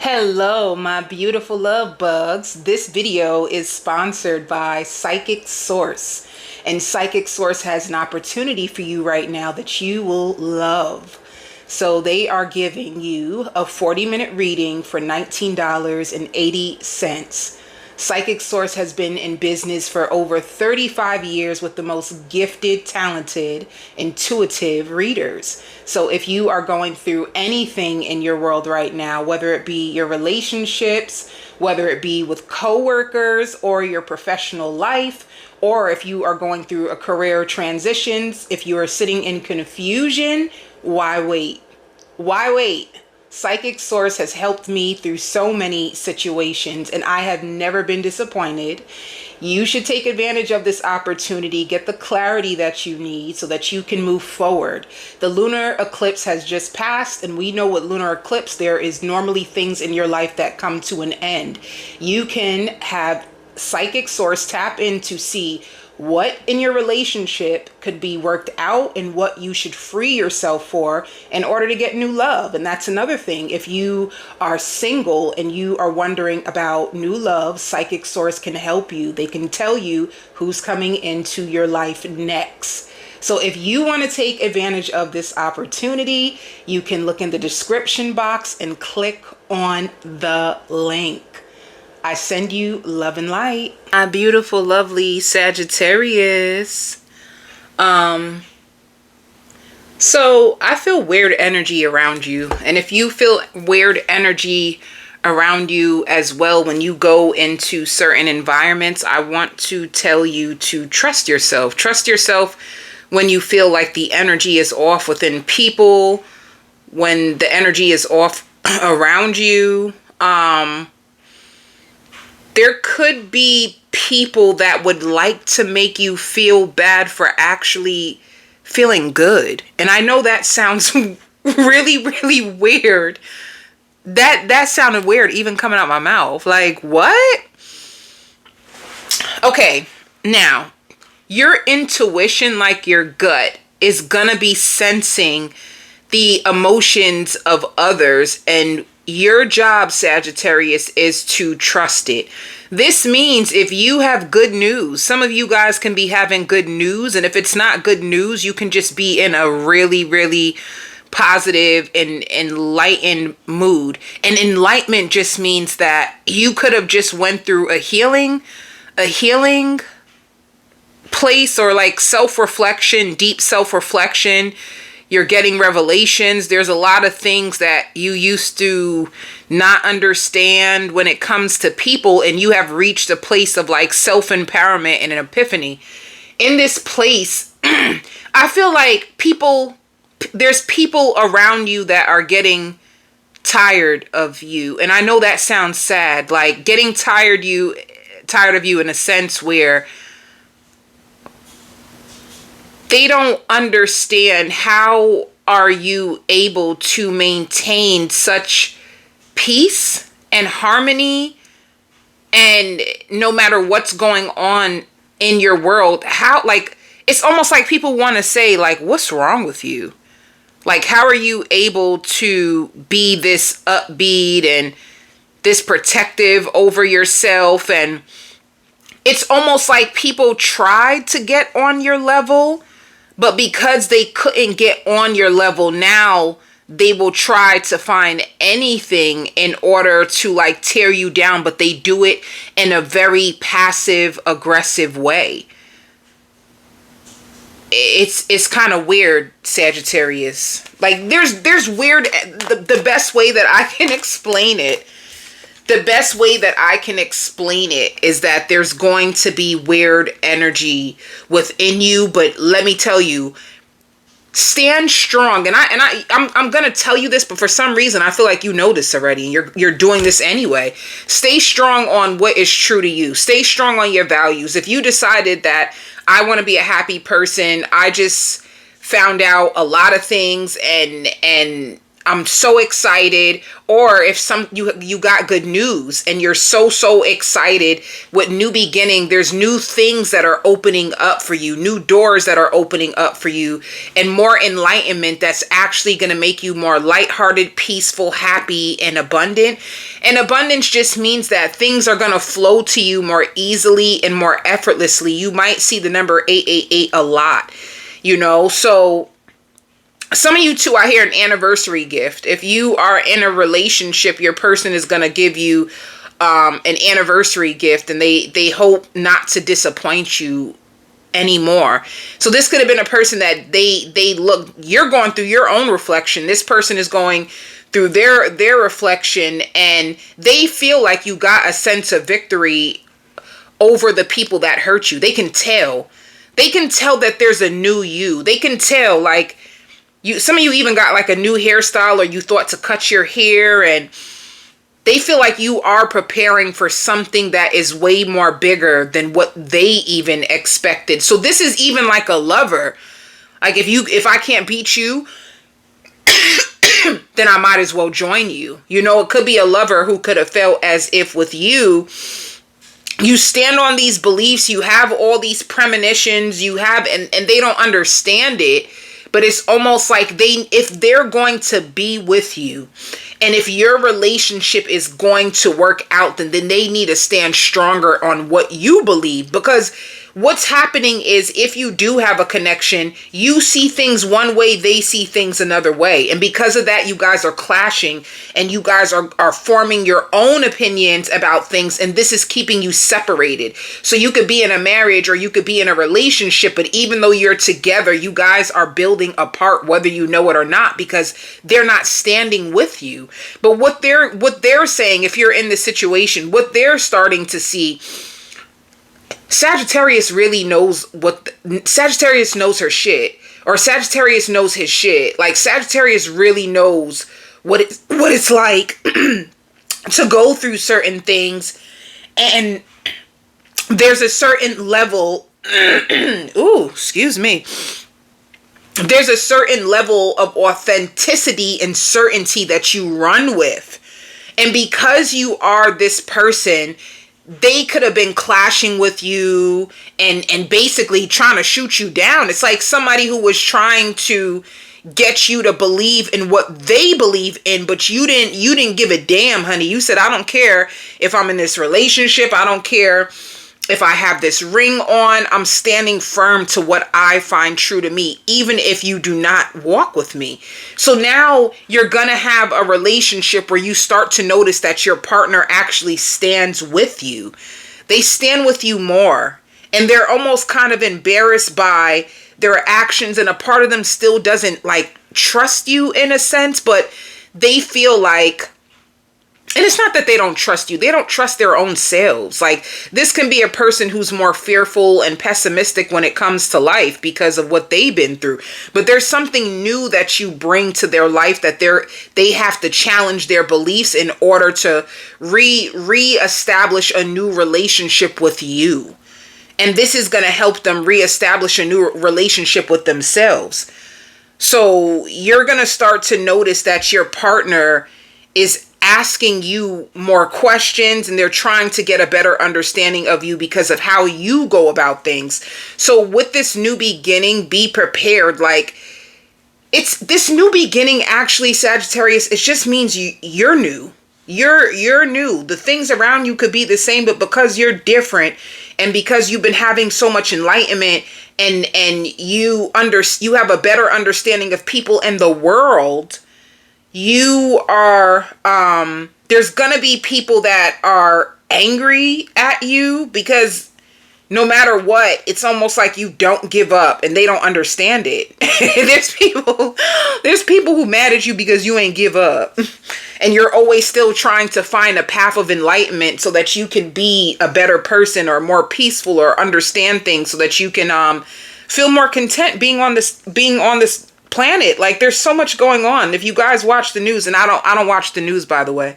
Hello, my beautiful love bugs. This video is sponsored by Psychic Source. And Psychic Source has an opportunity for you right now that you will love. So they are giving you a 40-minute reading for $19.80. Psychic Source has been in business for over 35 years with the most gifted, talented, intuitive readers. So if you are going through anything in your world right now, whether it be your relationships, whether it be with coworkers or your professional life, or if you are going through a career transitions, if you are sitting in confusion, why wait? Why wait? Psychic Source has helped me through so many situations and I have never been disappointed. You should take advantage of this opportunity, get the clarity that you need so that you can move forward. The lunar eclipse has just passed and we know with lunar eclipse there is normally things in your life that come to an end. You can have Psychic Source tap in to see what in your relationship could be worked out and what you should free yourself for in order to get new love. And that's another thing. If you are single and you are wondering about new love, Psychic Source can help you. They can tell you who's coming into your life next. So if you want to take advantage of this opportunity, you can look in the description box and click on the link. I send you love and light. My beautiful, lovely Sagittarius. So I feel weird energy around you. And if you feel weird energy around you as well when you go into certain environments, I want to tell you to trust yourself. Trust yourself when you feel like the energy is off within people, when the energy is off around you. There could be people that would like to make you feel bad for actually feeling good. And I know that sounds really, really weird. That sounded weird even coming out my mouth. Like, what? Okay, now, your intuition, like your gut, is gonna be sensing the emotions of others, and your job, Sagittarius, is to trust it. This means if you have good news, some of you guys can be having good news, and if it's not good news, you can just be in a really, really positive and enlightened mood. And enlightenment just means that you could have just went through a healing place, or like self-reflection, deep self-reflection. You're getting revelations. There's a lot of things that you used to not understand when it comes to people, and you have reached a place of like self-empowerment and an epiphany. In this place, I feel like there's people around you that are getting tired of you. And I know that sounds sad, like getting tired of you in a sense where they don't understand how are you able to maintain such peace and harmony, and no matter what's going on in your world, how, like, it's almost like people want to say, like, what's wrong with you? Like, how are you able to be this upbeat and this protective over yourself? And it's almost like people tried to get on your level, but because they couldn't get on your level, now they will try to find anything in order to like tear you down, but they do it in a very passive, aggressive way. It's kind of weird, Sagittarius. Like there's weird, the best way that I can explain it, is that there's going to be weird energy within you, but let me tell you, stand strong. And I'm gonna tell you this, but for some reason I feel like you know this already, and you're doing this anyway. Stay strong on what is true to you. Stay strong on your values. If you decided that I want to be a happy person, I just found out a lot of things, and I'm so excited. Or if you got good news and you're so excited with new beginning, there's new things that are opening up for you, new doors that are opening up for you, and more enlightenment that's actually going to make you more lighthearted, peaceful, happy, and abundant. And abundance just means that things are going to flow to you more easily and more effortlessly. You might see the number 888 a lot, so some of you too, I hear an anniversary gift. If you are in a relationship, your person is going to give you an anniversary gift, and they hope not to disappoint you anymore. So this could have been a person that they look, you're going through your own reflection. This person is going through their reflection, and they feel like you got a sense of victory over the people that hurt you. They can tell that there's a new you. They can tell, like, some of you even got like a new hairstyle, or you thought to cut your hair, and they feel like you are preparing for something that is way more bigger than what they even expected. So this is even like a lover. Like if I can't beat you, then I might as well join you. It could be a lover who could have felt as if with you stand on these beliefs, you have all these premonitions, and they don't understand it. But it's almost like if they're going to be with you, and if your relationship is going to work out, then they need to stand stronger on what you believe. Because what's happening is, if you do have a connection, you see things one way, they see things another way. And because of that, you guys are clashing, and you guys are forming your own opinions about things. And this is keeping you separated. So you could be in a marriage, or you could be in a relationship, but even though you're together, you guys are building apart, whether you know it or not, because they're not standing with you. But what they're saying, if you're in this situation, what they're starting to see, Sagittarius really knows Sagittarius knows her shit, or Sagittarius knows his shit. Like, Sagittarius really knows what it's like to go through certain things, and there's a certain level ooh, excuse me. There's a certain level of authenticity and certainty that you run with. And because you are this person, they could have been clashing with you and basically trying to shoot you down. It's like somebody who was trying to get you to believe in what they believe in, but you didn't give a damn, honey. You said, I don't care if I'm in this relationship. I don't care if I have this ring on. I'm standing firm to what I find true to me, even if you do not walk with me. So now you're going to have a relationship where you start to notice that your partner actually stands with you. They stand with you more, and they're almost kind of embarrassed by their actions, and a part of them still doesn't like trust you in a sense, but they feel like, and it's not that they don't trust you. They don't trust their own selves. Like, this can be a person who's more fearful and pessimistic when it comes to life because of what they've been through. But there's something new that you bring to their life that they have to challenge their beliefs in order to reestablish a new relationship with you. And this is going to help them reestablish a new relationship with themselves. So you're going to start to notice that your partner is asking you more questions, and they're trying to get a better understanding of you because of how you go about things. So with this new beginning, be prepared. Like, it's this new beginning, actually, Sagittarius, it just means you're new. You're new. The things around you could be the same, but because you're different, and because you've been having so much enlightenment, and you have a better understanding of people and the world, you are, there's gonna be people that are angry at you because no matter what, it's almost like you don't give up, and they don't understand it. There's people who mad at you because you ain't give up, and you're always still trying to find a path of enlightenment so that you can be a better person or more peaceful or understand things so that you can feel more content being on this planet. Like, there's so much going on. If you guys watch the news, and I don't watch the news, by the way,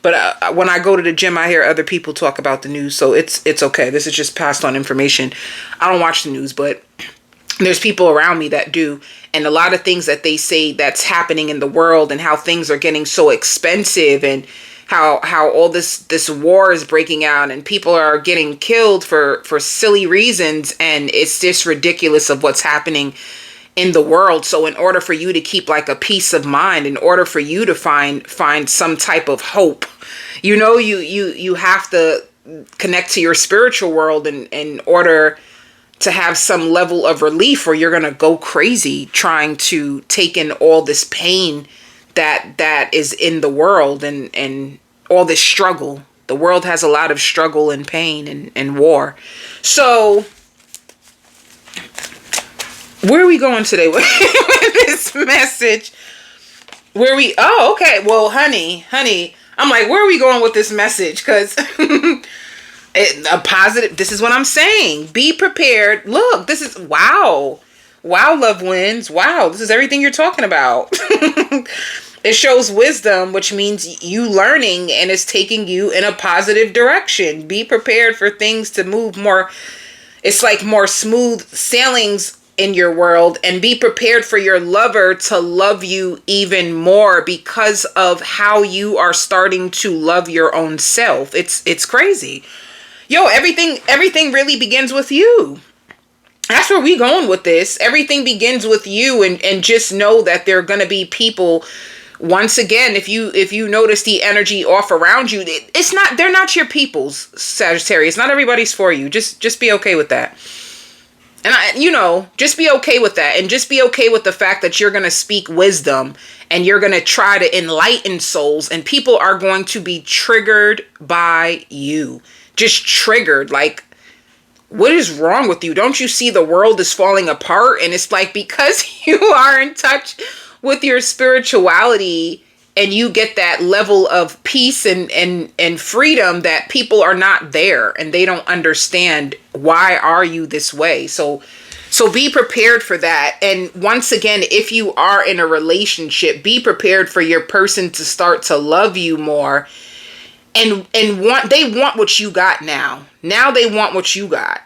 but when I go to the gym, I hear other people talk about the news, so it's okay. This is just passed on information. I don't watch the news, but There's people around me that do, and a lot of things that they say that's happening in the world, and how things are getting so expensive, and how all this war is breaking out, and people are getting killed for silly reasons, and it's just ridiculous of what's happening in the world. So in order for you to keep like a peace of mind, in order for you to find some type of hope, you have to connect to your spiritual world in order to have some level of relief, or you're going to go crazy trying to take in all this pain that is in the world, and all this struggle. The world has a lot of struggle and pain and war. So where are we going today with this message? Oh, okay. Well, honey, I'm like, where are we going with this message? Because a positive, this is what I'm saying. Be prepared. Look, this is, wow, love wins. Wow, this is everything you're talking about. It shows wisdom, which means you learning, and it's taking you in a positive direction. Be prepared for things to move more. It's like more smooth sailings in your world, and be prepared for your lover to love you even more because of how you are starting to love your own self. It's crazy. Yo, everything really begins with you. That's where we going with this. Everything begins with you, and just know that there are going to be people. Once again, if you notice the energy off around you, they're not your peoples, Sagittarius. Not everybody's for you. Just be okay with that. And just be okay with that, and just be okay with the fact that you're going to speak wisdom, and you're going to try to enlighten souls, and people are going to be triggered by you. Just triggered. Like, what is wrong with you? Don't you see the world is falling apart? And it's like, because you are in touch with your spirituality, and you get that level of peace and freedom, that people are not there, and they don't understand why are you this way. So be prepared for that. And once again, if you are in a relationship, be prepared for your person to start to love you more, and they want what you got now. Now they want what you got.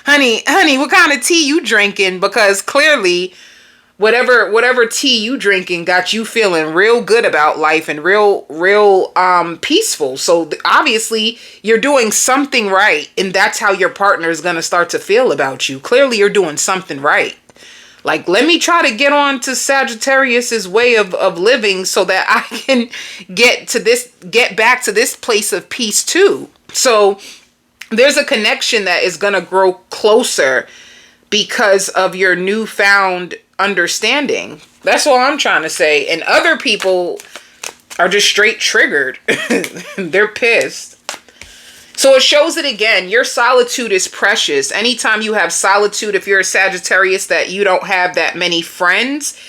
honey, what kind of tea you drinking? Because clearly whatever tea you drinking got you feeling real good about life, and real peaceful. So obviously you're doing something right, and that's how your partner is going to start to feel about you. Clearly you're doing something right. Like, let me try to get on to Sagittarius's way of living, so that I can get back to this place of peace too. So there's a connection that is going to grow closer because of your newfound understanding. That's all I'm trying to say. And other people are just straight triggered. They're pissed. So it shows it again. Your solitude is precious. Anytime you have solitude, if you're a Sagittarius that you don't have that many friends,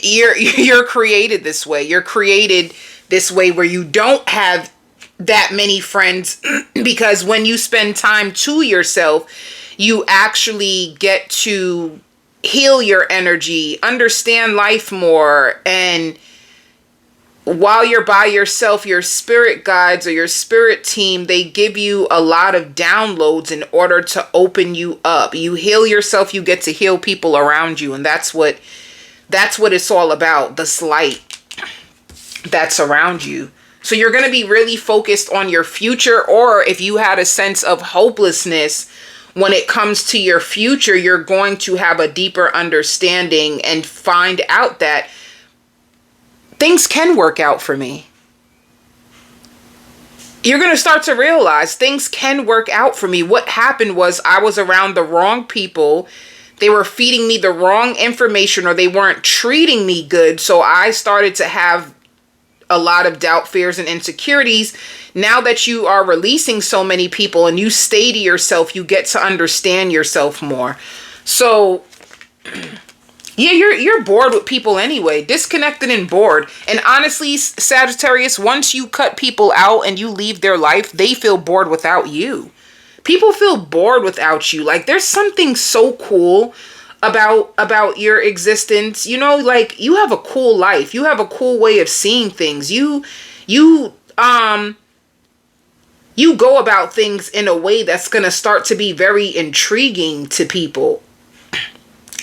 you're created this way. You're created this way where you don't have that many friends, because when you spend time to yourself, you actually get to heal your energy, understand life more, and while you're by yourself, your spirit guides or your spirit team, they give you a lot of downloads in order to open you up. You heal yourself, you get to heal people around you, and that's what it's all about, this light that's around you. So you're going to be really focused on your future, or if you had a sense of hopelessness when it comes to your future, you're going to have a deeper understanding and find out that things can work out for me. You're going to start to realize things can work out for me. What happened was I was around the wrong people. They were feeding me the wrong information, or they weren't treating me good. So I started to have a lot of doubt, fears, and insecurities. Now that you are releasing so many people and you stay to yourself, you get to understand yourself more. So yeah, you're bored with people anyway, disconnected and bored. And honestly, Sagittarius, once you cut people out and you leave their life, they feel bored without you. People feel bored without you. Like, there's something so cool about your existence. Like, you have a cool life. You have a cool way of seeing things. You you go about things in a way that's going to start to be very intriguing to people.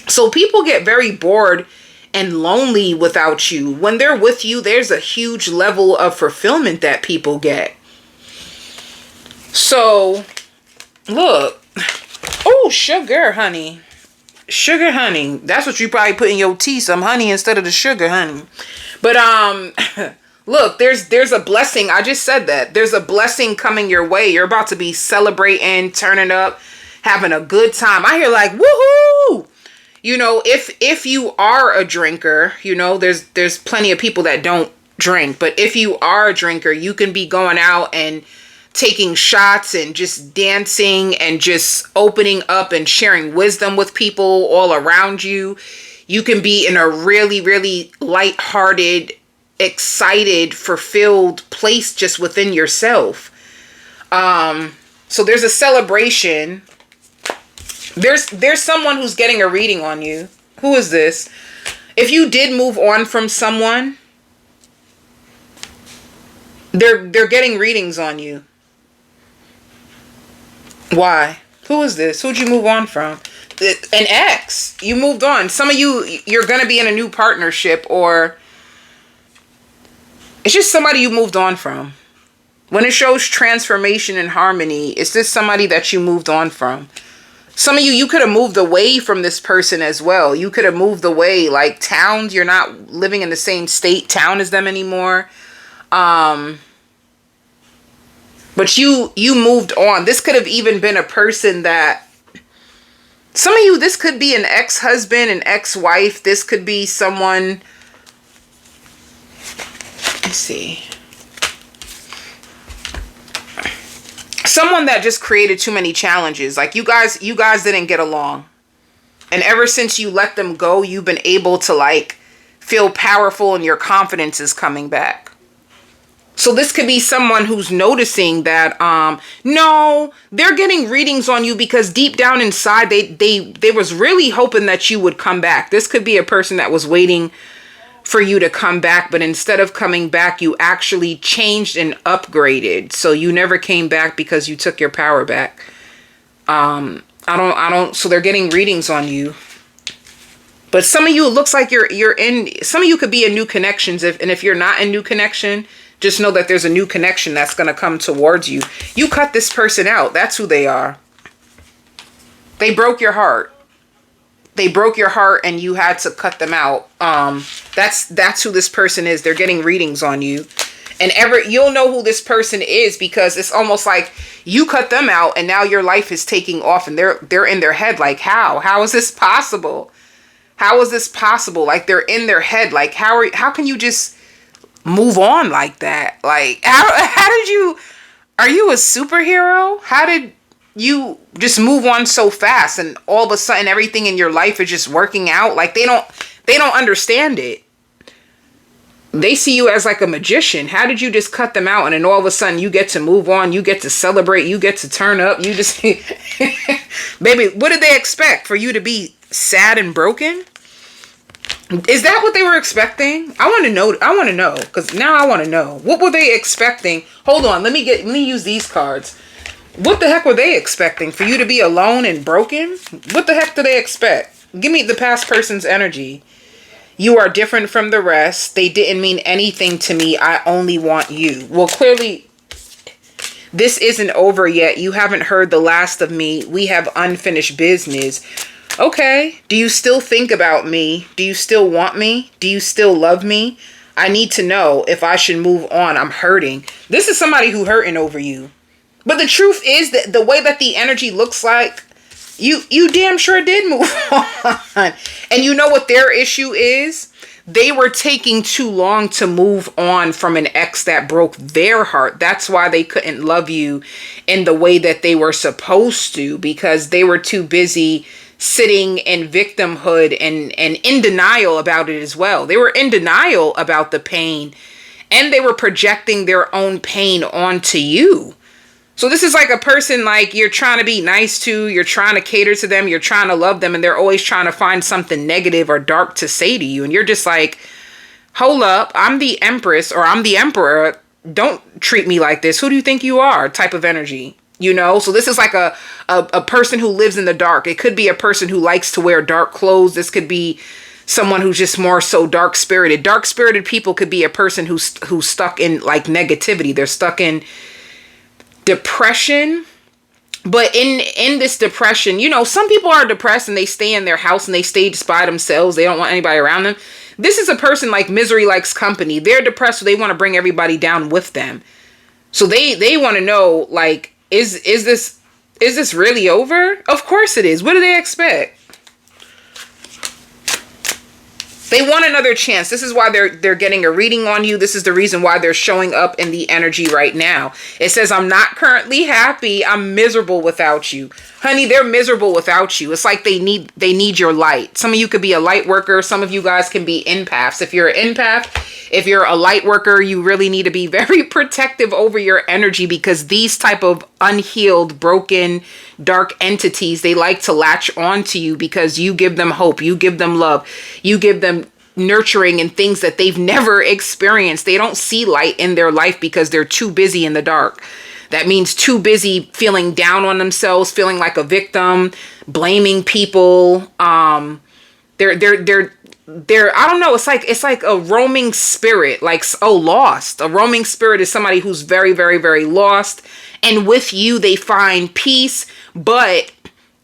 So people get very bored and lonely without you. When they're with you, there's a huge level of fulfillment that people get. So, look. Oh, sugar, honey. Sugar, honey. That's what you probably put in your tea, some honey instead of the sugar, honey. But, look, there's a blessing. I just said that. There's a blessing coming your way. You're about to be celebrating, turning up, having a good time. I hear like, woohoo! You know, if you are a drinker, you know, there's plenty of people that don't drink. But if you are a drinker, you can be going out and taking shots and just dancing and just opening up and sharing wisdom with people all around you. You can be in a really, really lighthearted, excited, fulfilled place just within yourself. So there's a celebration. There's someone who's getting a reading on you. Who is this? If you did move on from someone, they're getting readings on you. Why? Who is this? Who'd you move on from? An ex. You moved on. Some of you're going to be in a new partnership, or it's just somebody you moved on from. When it shows transformation and harmony, is this somebody that you moved on from? Some of you could have moved away from this person as well. You could have moved away, like towns. You're not living in the same state, town as them anymore. But you moved on. This could have even been a person that, some of you, this could be an ex-husband, an ex-wife. This could be someone, let's see. Someone that just created too many challenges. Like you guys didn't get along. And ever since you let them go, you've been able to like feel powerful and your confidence is coming back. So this could be someone who's noticing that, no, they're getting readings on you because deep down inside, they was really hoping that you would come back. This could be a person that was waiting for you to come back, but instead of coming back, you actually changed and upgraded. So you never came back because you took your power back. So they're getting readings on you. But some of you, it looks like you're in, some of you could be in new connections. If you're not in new connection, just know that there's a new connection that's going to come towards you. You cut this person out. That's who they are. They broke your heart. They broke your heart and you had to cut them out. That's who this person is. They're getting readings on you. And you'll know who this person is because it's almost like you cut them out and now your life is taking off and they're in their head like, how is this possible? How is this possible? Like they're in their head like, how can you just move on like that? Like how did you, are you a superhero? How did you just move on so fast and all of a sudden everything in your life is just working out? Like they don't understand it. They see you as like a magician. How did you just cut them out and then all of a sudden you get to move on, you get to celebrate, you get to turn up, you just baby, what did they expect? For you to be sad and broken? Is that what they were expecting? I want to know because now I want to know. What were they expecting? Hold on, let me use these cards. What the heck were they expecting? For you to be alone and broken? What the heck do they expect? Give me the past person's energy. You are different from the rest. They didn't mean anything to me. I only want you. Well, clearly, this isn't over yet. You haven't heard the last of me. We have unfinished business. Okay. Do you still think about me? Do you still want me? Do you still love me? I need to know if I should move on. I'm hurting. This is somebody who hurting over you. But the truth is that the way that the energy looks like, you damn sure did move on. And you know what their issue is? They were taking too long to move on from an ex that broke their heart. That's why they couldn't love you in the way that they were supposed to, because they were too busy sitting in victimhood and in denial about it as well. They were in denial about the pain and they were projecting their own pain onto you. So this is like a person like you're trying to be nice to, you're trying to cater to them, you're trying to love them, and they're always trying to find something negative or dark to say to you. And you're just like, hold up, I'm the empress or I'm the emperor. don't treat me like this. Who do you think you are? Type of energy. You know, so this is like a person who lives in the dark. It could be a person who likes to wear dark clothes. This could be someone who's just more so dark spirited. Dark spirited people could be a person who's stuck in like negativity. They're stuck in depression. But in this depression, you know, some people are depressed and they stay in their house and they stay just by themselves. They don't want anybody around them. This is a person like misery likes company. They're depressed, so they want to bring everybody down with them. So they want to know, like, is this really over? Of course it is. What do they expect? They want another chance. This is why they're getting a reading on you. This is the reason why they're showing up in the energy right now. It says, I'm not currently happy. I'm miserable without you. Honey, they're miserable without you. It's like they need your light. Some of you could be a light worker. Some of you guys can be empaths. If you're an empath, if you're a light worker, you really need to be very protective over your energy, because these type of unhealed, broken, dark entities, they like to latch onto you because you give them hope. You give them love. You give them nurturing and things that they've never experienced. They don't see light in their life because they're too busy in the dark. That means too busy feeling down on themselves, feeling like a victim, blaming people. They're I don't know, it's like a roaming spirit, like, oh, lost. A roaming spirit is somebody who's very, very, very lost. And with you, they find peace, but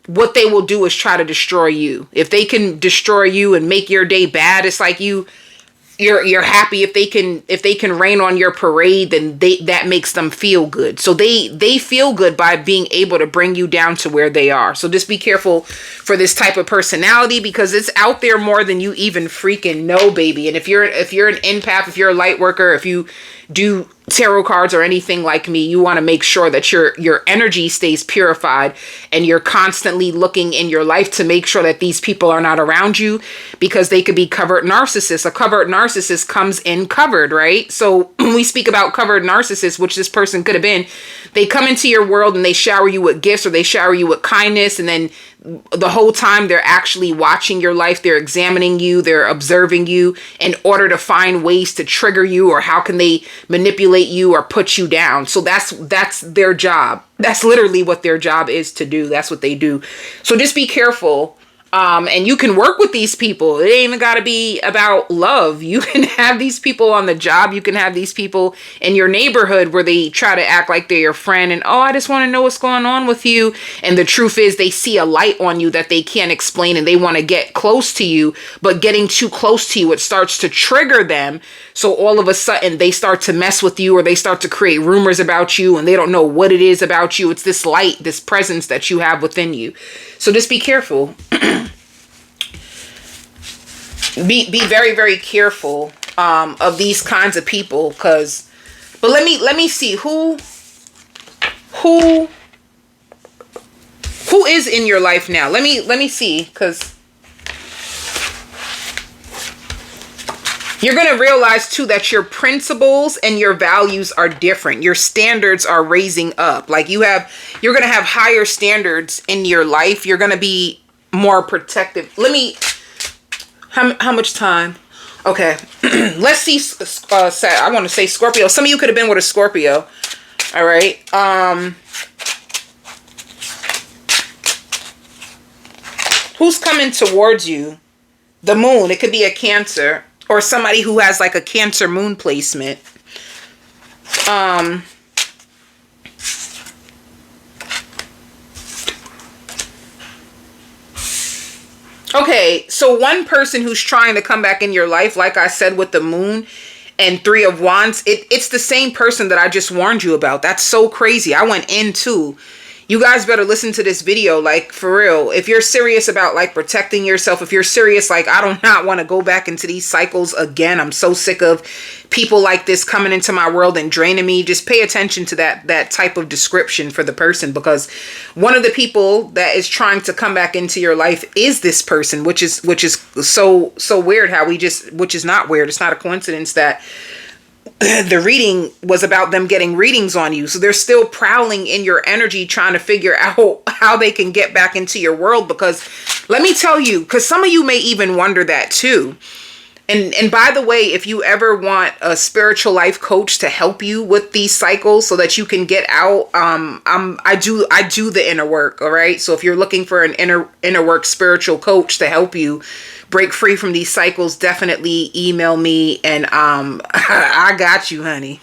what they will do is try to destroy you. If they can destroy you and make your day bad, it's like you're happy. If they can rain on your parade, then that makes them feel good. So they feel good by being able to bring you down to where they are. So just be careful for this type of personality, because it's out there more than you even freaking know, baby. And if you're an empath, if you're a light worker, if you do tarot cards or anything like me, you want to make sure that your energy stays purified, and you're constantly looking in your life to make sure that these people are not around you, because they could be covert narcissists. A covert narcissist comes in covered, right? So when we speak about covert narcissists, which this person could have been, they come into your world and they shower you with gifts, or they shower you with kindness, and then the whole time they're actually watching your life. They're examining you, they're observing you in order to find ways to trigger you, or how can they manipulate you or put you down. So that's their job. That's literally what their job is to do. That's what they do. So just be careful. And you can work with these people. It ain't even got to be about love. You can have these people on the job. You can have these people in your neighborhood where they try to act like they're your friend and, oh, I just want to know what's going on with you. And the truth is they see a light on you that they can't explain, and they want to get close to you, but getting too close to you, it starts to trigger them. So all of a sudden they start to mess with you, or they start to create rumors about you, and they don't know what it is about you. It's this light, this presence that you have within you. So just be careful. Be very, very careful of these kinds of people, but let me see who is in your life now. Let me see, because you're going to realize too that your principles and your values are different. Your standards are raising up. Like you're going to have higher standards in your life. You're going to be more protective. How much time? Okay. Let's see. I want to say Scorpio. Some of you could have been with a Scorpio. All right. Who's coming towards you? The moon. It could be a Cancer, or somebody who has like a Cancer moon placement. Okay, so one person who's trying to come back in your life, like I said, with the moon and Three of Wands, it's the same person that I just warned you about. That's so crazy. I went in too. You guys better listen to this video, like, for real. If you're serious about, like, protecting yourself, if you're serious, like, I do not want to go back into these cycles again. I'm so sick of people like this coming into my world and draining me. Just pay attention to that type of description for the person, because one of the people that is trying to come back into your life is this person, which is so weird which is not weird. It's not a coincidence that the reading was about them getting readings on you. So they're still prowling in your energy, trying to figure out how they can get back into your world. Because let me tell you, because some of you may even wonder that too. And by the way, if you ever want a spiritual life coach to help you with these cycles so that you can get out, I do the inner work. All right. So if you're looking for an inner work spiritual coach to help you break free from these cycles, definitely email me, and I got you, honey.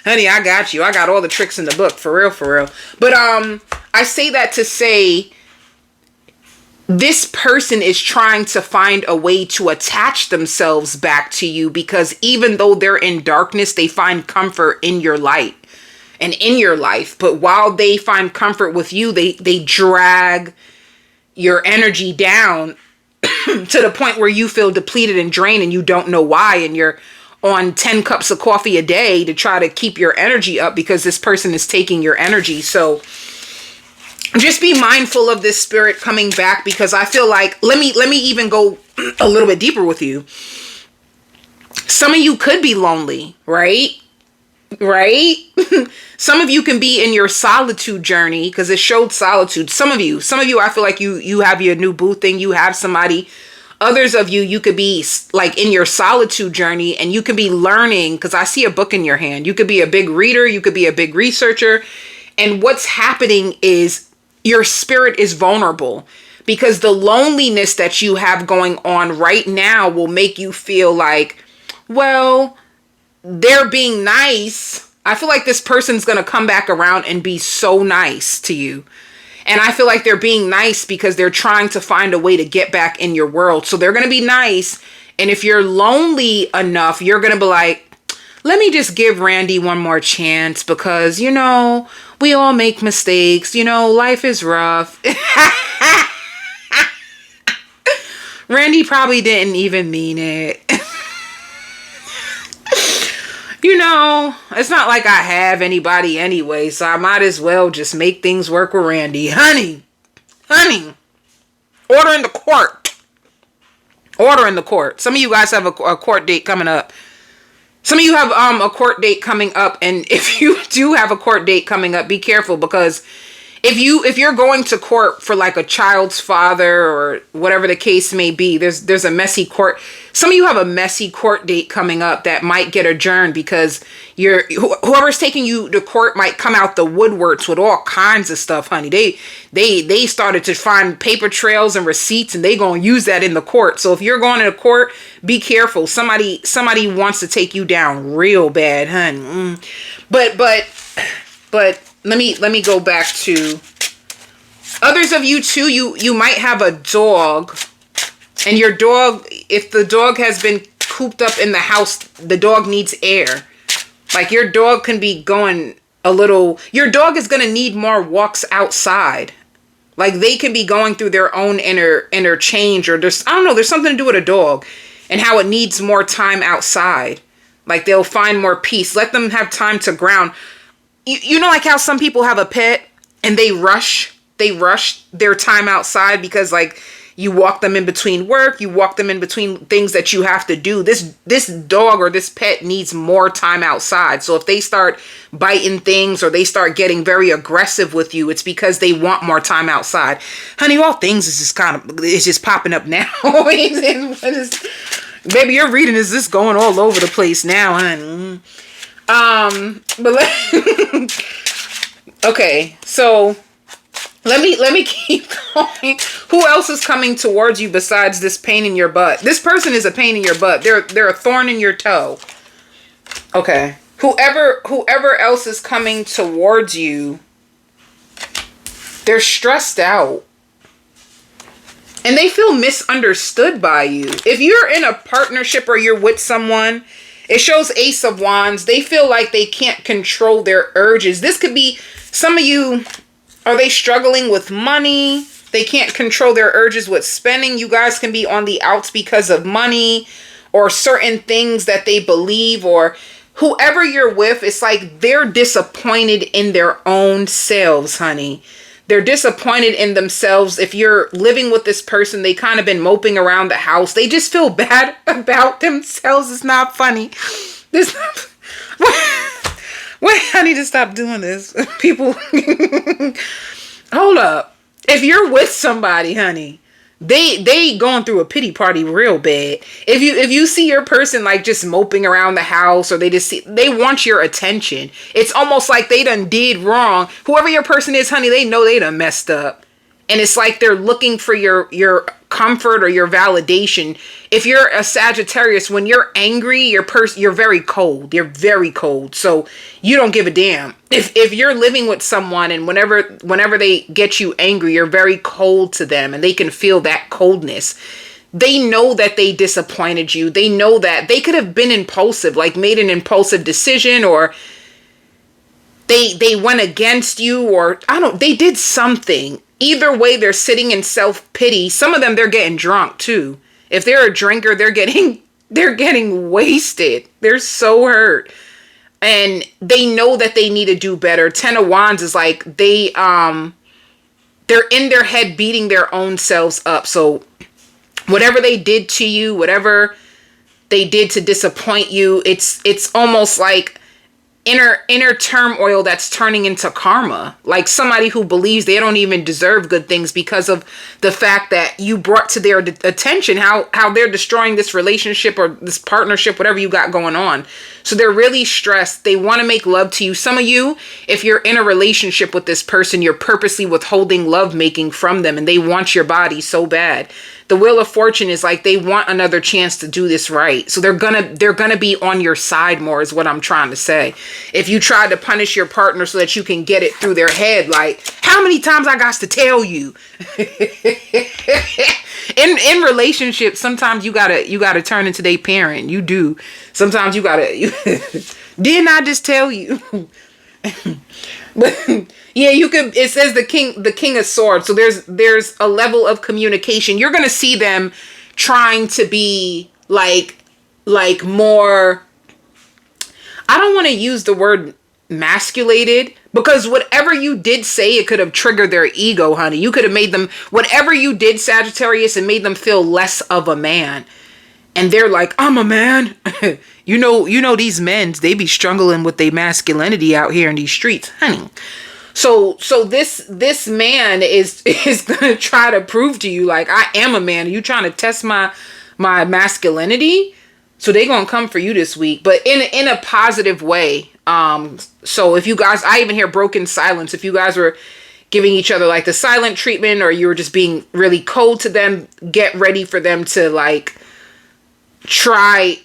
Honey, I got you. I got all the tricks in the book, for real, for real. But I say that to say, this person is trying to find a way to attach themselves back to you, because even though they're in darkness, they find comfort in your light and in your life. But while they find comfort with you, they drag your energy down to the point where you feel depleted and drained and you don't know why. And you're on 10 cups of coffee a day to try to keep your energy up because this person is taking your energy. So just be mindful of this spirit coming back, because I feel like, let me even go a little bit deeper with you. Some of you could be lonely, right? Right? Some of you can be in your solitude journey, because it showed solitude. Some of you, I feel like you have your new boo thing. You have somebody. Others of you, you could be like in your solitude journey, and you could be learning, because I see a book in your hand. You could be a big reader. You could be a big researcher. And what's happening is your spirit is vulnerable, because the loneliness that you have going on right now will make you feel like, well, they're being nice. I feel like this person's going to come back around and be so nice to you. And I feel like they're being nice because they're trying to find a way to get back in your world. So they're going to be nice. And if you're lonely enough, you're going to be like, let me just give Randy one more chance, because, we all make mistakes. Life is rough. Randy probably didn't even mean it. It's not like I have anybody anyway, so I might as well just make things work with Randy. Honey, order in the court. Some of you guys have a court date coming up. Some of you have a court date coming up, and if you do have a court date coming up, be careful, because if you're going to court for like a child's father or whatever the case may be, there's a messy court. Some of you have a messy court date coming up that might get adjourned, because whoever's taking you to court might come out the woodworks with all kinds of stuff, honey. They started to find paper trails and receipts, and they gonna use that in the court. So if you're going to court, be careful. Somebody wants to take you down real bad, honey. But let me go back to others of you too. You might have a dog, and your dog, if the dog has been cooped up in the house, the dog needs air. Like your dog can be going your dog is going to need more walks outside. Like they can be going through their own inner change, or there's something to do with a dog and how it needs more time outside. Like they'll find more peace. Let them have time to ground. You know, like how some people have a pet and they rush their time outside, because like you walk them in between work, you walk them in between things that you have to do. This dog or this pet needs more time outside. So if they start biting things or they start getting very aggressive with you, it's because they want more time outside. Honey, all things is just popping up now. Baby, your reading is just going all over the place now, honey. Okay, so let me keep going. Who else is coming towards you besides this pain in your butt? This person is a pain in your butt. They're a thorn in your toe. Okay. Whoever else is coming towards you, they're stressed out. And they feel misunderstood by you. If you're in a partnership or you're with someone, it shows Ace of Wands. They feel like they can't control their urges. This could be some of you. Are they struggling with money? They can't control their urges with spending. You guys can be on the outs because of money or certain things that they believe, or whoever you're with, it's like they're disappointed in their own selves, honey. They're disappointed in themselves. If you're living with this person, they kind of been moping around the house. They just feel bad about themselves. It's not funny. Wait, I need to stop doing this. People, hold up. If you're with somebody, honey, they going through a pity party real bad. If you see your person like just moping around the house, or they want your attention. It's almost like they done did wrong. Whoever your person is, honey, they know they done messed up. And it's like they're looking for your comfort or your validation. If you're a Sagittarius, when you're angry, you're very cold. You're very cold. So you don't give a damn. If you're living with someone and whenever they get you angry, you're very cold to them, and they can feel that coldness. They know that they disappointed you. They know that they could have been impulsive, like made an impulsive decision, or they went against you, or they did something. Either way, they're sitting in self-pity. Some of them, they're getting drunk too. If they're a drinker, they're getting wasted. They're so hurt. And they know that they need to do better. 10 of Wands is like they're in their head beating their own selves up. So whatever they did to you, whatever they did to disappoint you, it's almost like inner turmoil that's turning into karma. Like somebody who believes they don't even deserve good things because of the fact that you brought to their attention how they're destroying this relationship or this partnership, whatever you got going on. So they're really stressed. They want to make love to you. Some of you, if you're in a relationship with this person, you're purposely withholding love making from them, and they want your body so bad. The Wheel of Fortune is like they want another chance to do this right. So they're gonna be on your side more, is what I'm trying to say. If you try to punish your partner so that you can get it through their head, like, how many times I got to tell you? in relationships, sometimes you gotta turn into their parent. You do. Sometimes you didn't I just tell you? But yeah, you could. It says the king of swords. So there's a level of communication. You're gonna see them trying to be like more. I don't want to use the word masculated, because whatever you did say, it could have triggered their ego, honey. You could have made them, whatever you did, Sagittarius, and made them feel less of a man. And they're like, I'm a man. you know these men, they be struggling with their masculinity out here in these streets, honey. So this man is gonna try to prove to you, like, I am a man. Are you trying to test my masculinity? So they gonna come for you this week, but in a positive way. So if you guys, I even hear broken silence. If you guys were giving each other like the silent treatment, or you were just being really cold to them, get ready for them to like try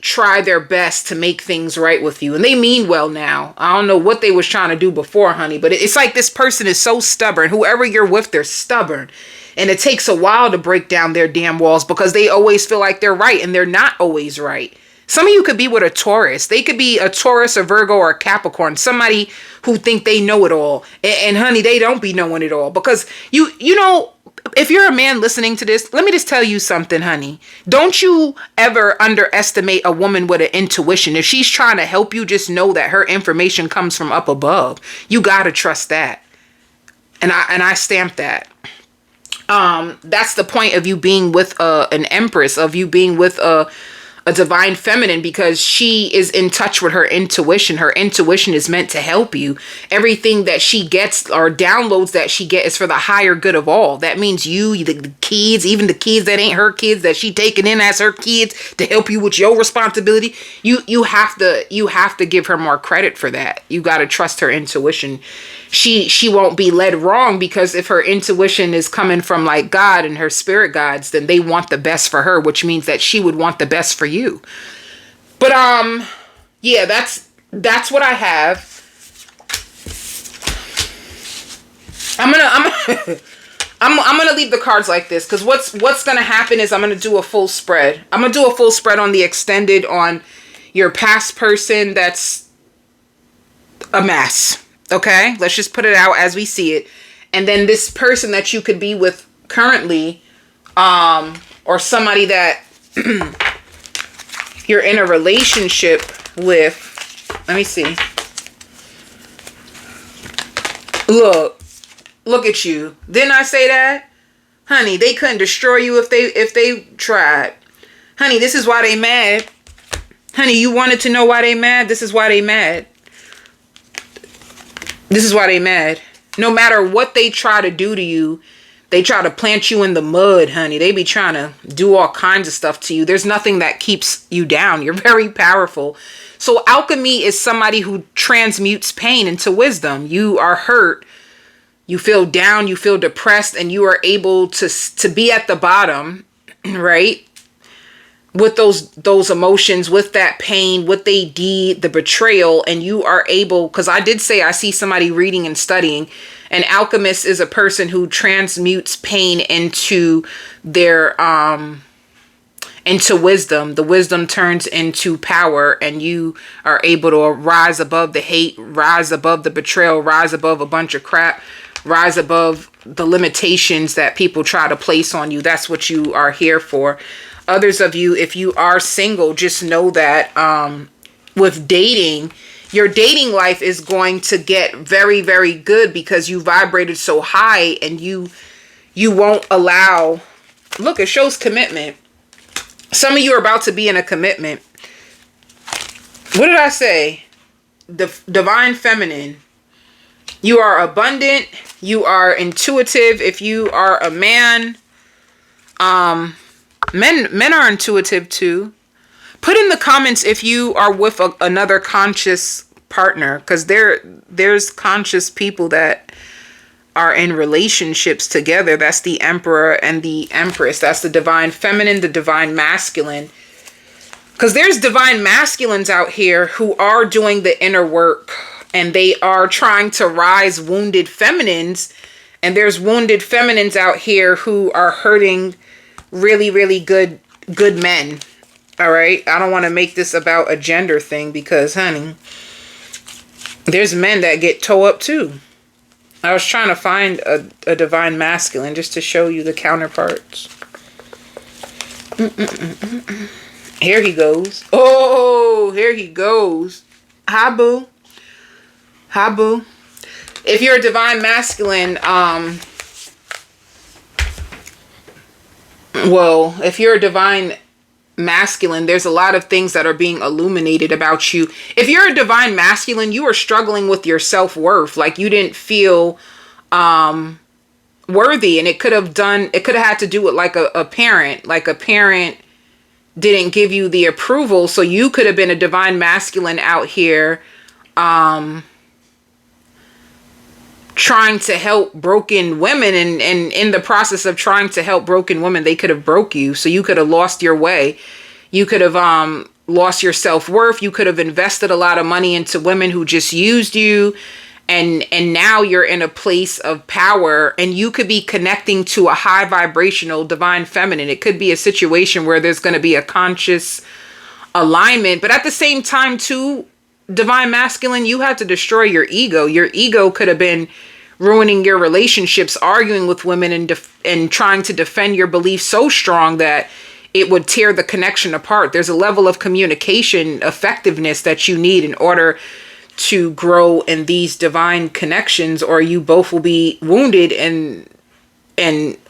their best to make things right with you. And they mean well now. I don't know what they was trying to do before, honey, but it's like this person is so stubborn. Whoever you're with, they're stubborn. And it takes a while to break down their damn walls, because they always feel like they're right, and they're not always right. Some of you could be with a Taurus. They could be a Taurus, a Virgo, or a Capricorn. Somebody who think they know it all. And honey, they don't be knowing it all. Because you know, if you're a man listening to this, let me just tell you something, honey. Don't you ever underestimate a woman with an intuition. If she's trying to help you, just know that her information comes from up above. You gotta trust that. And I stamp that. That's the point of you being with an empress, of you being with a divine feminine, because she is in touch with her intuition. Her intuition is meant to help you. Everything that she gets, or downloads that she gets, is for the higher good of all. That means you, the kids, even the kids that ain't her kids, that she taking in as her kids to help you with your responsibility. You have to give her more credit for that. You got to trust her intuition. She won't be led wrong, because if her intuition is coming from like God and her spirit guides, then they want the best for her, which means that she would want the best for you. But yeah, that's what I have. I'm gonna leave the cards like this, because what's gonna happen is I'm gonna do a full spread. I'm gonna do a full spread on the extended, on your past person that's a mess. Okay, let's just put it out as we see it. And then this person that you could be with currently, or somebody that you're in a relationship with. Let me see. Look at you. Didn't I say that? Honey, they couldn't destroy you if they tried. Honey, this is why they mad. Honey, you wanted to know why they mad? This is why they mad. This is why they mad. No matter what they try to do to you, They try to plant you in the mud, honey. They be trying to do all kinds of stuff to you. There's nothing that keeps you down. You're very powerful. So alchemy is somebody who transmutes pain into wisdom. You are hurt. You feel down. You feel depressed. And you are able to be at the bottom, right? With those emotions, with that pain, what they did, the betrayal. And you are able, because I did say I see somebody reading and studying. An alchemist is a person who transmutes pain into their into wisdom. The wisdom turns into power, and you are able to rise above the hate, rise above the betrayal, rise above a bunch of crap, rise above the limitations that people try to place on you. That's what you are here for. Others of you, if you are single, just know that with dating, your dating life is going to get very, very good because you vibrated so high, and you won't allow. Look, it shows commitment. Some of you are about to be in a commitment. What did I say? Divine feminine. You are abundant. You are intuitive. If you are a man, men are intuitive too. Put in the comments if you are with another conscious partner, because there's conscious people that are in relationships together. That's the Emperor and the Empress. That's the divine feminine, the divine masculine. Because there's divine masculines out here who are doing the inner work, and they are trying to rise wounded feminines. And there's wounded feminines out here who are hurting really, really good men. All right. I don't want to make this about a gender thing because, honey, there's men that get toe up too. I was trying to find a divine masculine just to show you the counterparts. Here he goes. Oh, here he goes. Hi, boo. Hi, boo. If you're a divine masculine, well, if you're a divine masculine, there's a lot of things that are being illuminated about you. If you're a divine masculine, you are struggling with your self-worth. Like you didn't feel worthy, and it could have had to do with like a parent. Like a parent didn't give you the approval, so you could have been a divine masculine out here trying to help broken women, and in the process of trying to help broken women, they could have broke you. So you could have lost your way. You could have lost your self-worth. You could have invested a lot of money into women who just used you, and now you're in a place of power, and you could be connecting to a high vibrational divine feminine. It could be a situation where there's going to be a conscious alignment, but at the same time too, divine masculine, you had to destroy your ego. Your ego could have been ruining your relationships, arguing with women and trying to defend your beliefs so strong that it would tear the connection apart. There's a level of communication effectiveness that you need in order to grow in these divine connections, or you both will be wounded and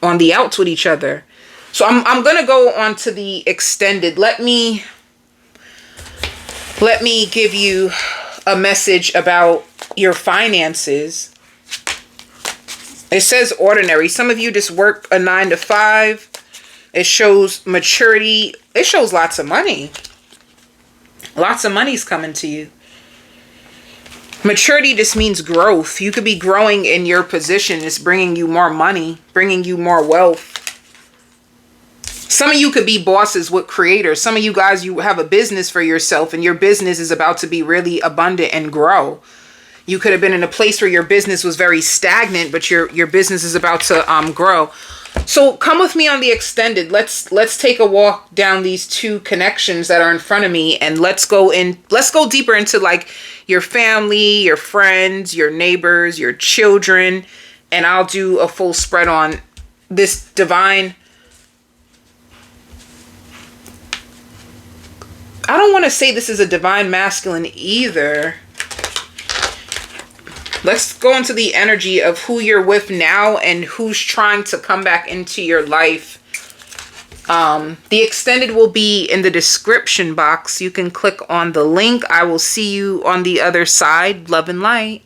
on the outs with each other. So I'm gonna go on to the extended. Let me give you a message about your finances. It says ordinary. Some of you just work a 9 to 5. It shows maturity. It shows lots of money. Lots of money's coming to you. Maturity just means growth. You could be growing in your position. It's bringing you more money, bringing you more wealth. Some of you could be bosses with creators. Some of you guys, you have a business for yourself, and your business is about to be really abundant and grow. You could have been in a place where your business was very stagnant, but your business is about to grow. So come with me on the extended. Let's take a walk down these two connections that are in front of me, and let's go deeper into like your family, your friends, your neighbors, your children, and I'll do a full spread on this divine. I don't want to say this is a divine masculine either. Let's go into the energy of who you're with now and who's trying to come back into your life. The extended will be in the description box. You can click on the link. I will see you on the other side. Love and light.